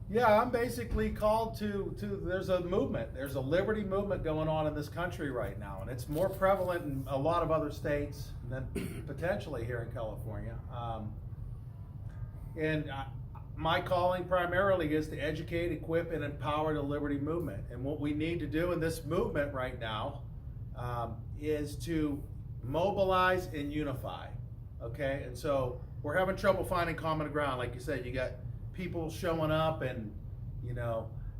Yeah, I'm basically called to there's a movement, there's a liberty movement going on in this country right now, and it's more prevalent in a lot of other states than potentially here in California. And my calling primarily is to educate, equip, and empower the liberty movement. And what we need to do in this movement right now is to mobilize and unify, okay? And so we're having trouble finding common ground. Like you said, you got people showing up, and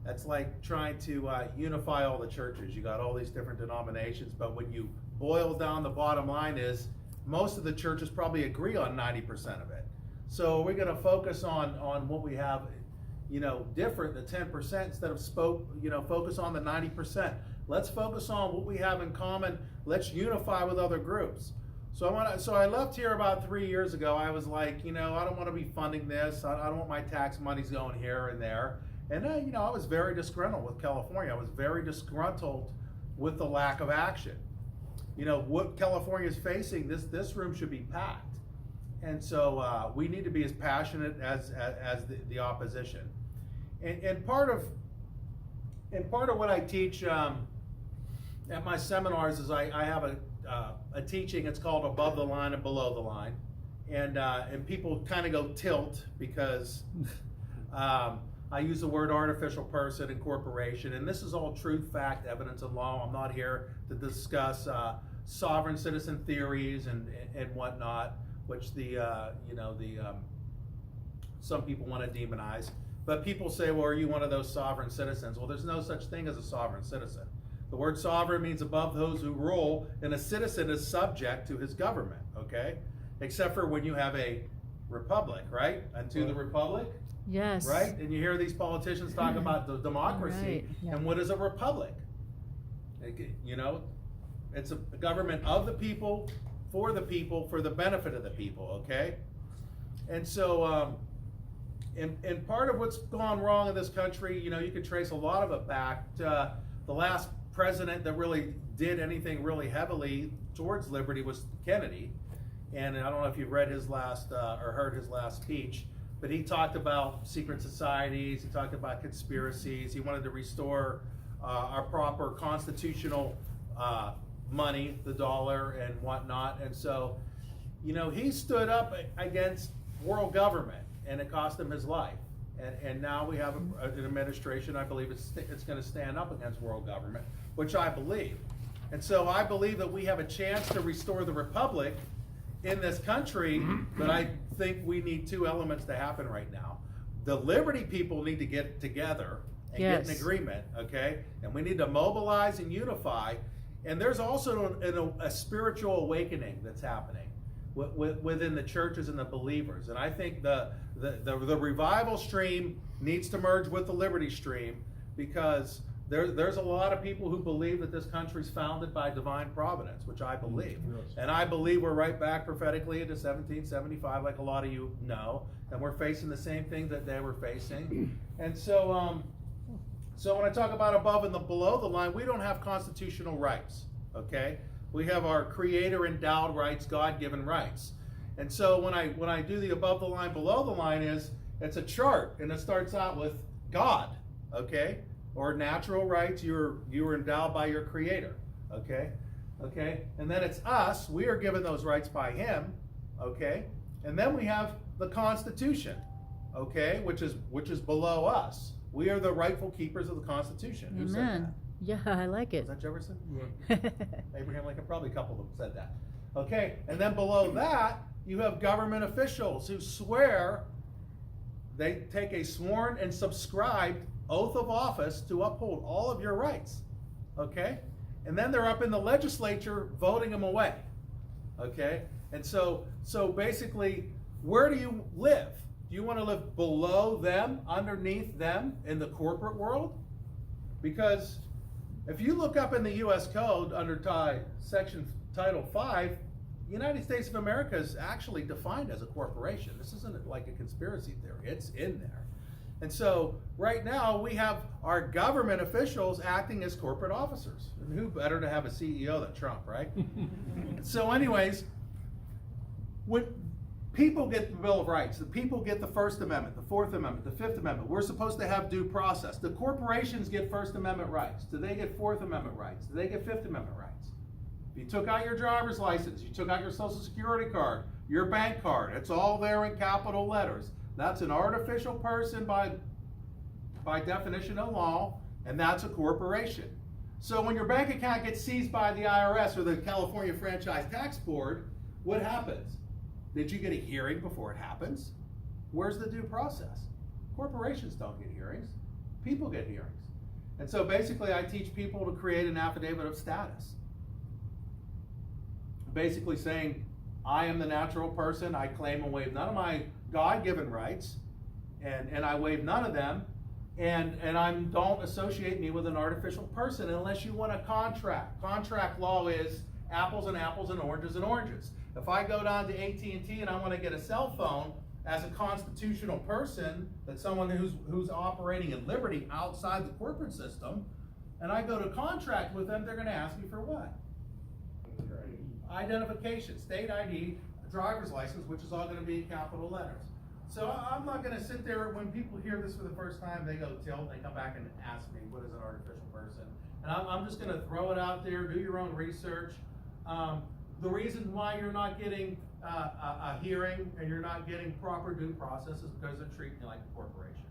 that's like trying to unify all the churches. You got all these different denominations, but when you boil down, the bottom line is most of the churches probably agree on 90% of it. So we're going to focus on what we have, different, the 10%, instead of focus on the 90%. Let's focus on what we have in common. Let's unify with other groups. So I left here about 3 years ago. I was like, I don't want to be funding this. I don't want my tax monies going here and there. And I was very disgruntled with California. I was very disgruntled with the lack of action. What California is facing, this room should be packed. And so we need to be as passionate as the opposition. And part of what I teach at my seminars is I have a teaching. It's called Above the Line and Below the Line, and people kind of go tilt because I use the word artificial person and corporation, and this is all truth, fact, evidence, and law. I'm not here to discuss sovereign citizen theories and whatnot, which some people want to demonize. But people say, well, are you one of those sovereign citizens? Well, there's no such thing as a sovereign citizen. The word sovereign means above those who rule, and a citizen is subject to his government, okay? Except for when you have a republic, right? Unto the republic, yes, right? And you hear these politicians talk about the democracy, right. Yeah. And what is a republic? It's a government of the people, for the benefit of the people, okay? And so, and part of what's gone wrong in this country, you can trace a lot of it back to the last president that really did anything really heavily towards liberty was Kennedy. And I don't know if you've read his last or heard his last speech, but he talked about secret societies, he talked about conspiracies, he wanted to restore our proper constitutional money, the dollar and whatnot. And so, he stood up against world government, and it cost him his life. And now we have an administration, I believe it's going to stand up against world government, which I believe. And so I believe that we have a chance to restore the republic in this country, but I think we need two elements to happen right now. The liberty people need to get together and get an agreement, okay? And we need to mobilize and unify. And there's also a spiritual awakening that's happening within the churches and the believers. And I think the revival stream needs to merge with the liberty stream, because there's a lot of people who believe that this country's founded by divine providence, which I believe. Yes. And I believe we're right back prophetically into 1775, like a lot of you know, and we're facing the same things that they were facing. And so, so when I talk about above and below the line, we don't have constitutional rights, okay? We have our creator endowed rights, God-given rights. And so when I do the above the line, below the line it's a chart, and it starts out with God, okay? Or natural rights, you were endowed by your creator, okay? Okay? And then it's us, we are given those rights by him, okay? And then we have the Constitution, okay, which is below us. We are the rightful keepers of the Constitution. Amen. Who said that? Yeah, I like it. Was that Jefferson? Yeah. Abraham Lincoln, probably a couple of them said that. Okay, and then below that, you have government officials who swear, they take a sworn and subscribed oath of office to uphold all of your rights, okay? And then they're up in the legislature voting them away, okay? And so basically, where do you live? Do you want to live below them, underneath them, in the corporate world? Because if you look up in the U.S. Code under Section Title 5, the United States of America is actually defined as a corporation. This isn't like a conspiracy theory. It's in there. And so right now we have our government officials acting as corporate officers. And who better to have a CEO than Trump, right? So anyways, when people get the Bill of Rights. The people get the First Amendment, the Fourth Amendment, the Fifth Amendment. We're supposed to have due process. The corporations get First Amendment rights. Do they get Fourth Amendment rights? Do they get Fifth Amendment rights? If you took out your driver's license, you took out your Social Security card, your bank card, it's all there in capital letters. That's an artificial person by definition of law, and that's a corporation. So when your bank account gets seized by the IRS or the California Franchise Tax Board, what happens? Did you get a hearing before it happens? Where's the due process? Corporations don't get hearings. People get hearings. And so basically I teach people to create an affidavit of status. Basically saying, I am the natural person, I claim and waive none of my God-given rights, and I waive none of them, and don't associate me with an artificial person unless you want a contract. Contract law is apples and apples and oranges. If I go down to AT&T and I want to get a cell phone as a constitutional person, that's someone who's operating in liberty outside the corporate system, and I go to contract with them, they're going to ask me for what? Identification, state ID, driver's license, which is all going to be in capital letters. So I'm not going to sit there when people hear this for the first time, they go tilt, they come back and ask me, what is an artificial person? And I'm just going to throw it out there, do your own research. The reason why you're not getting a hearing and you're not getting proper due process is because they're treating you like a corporation.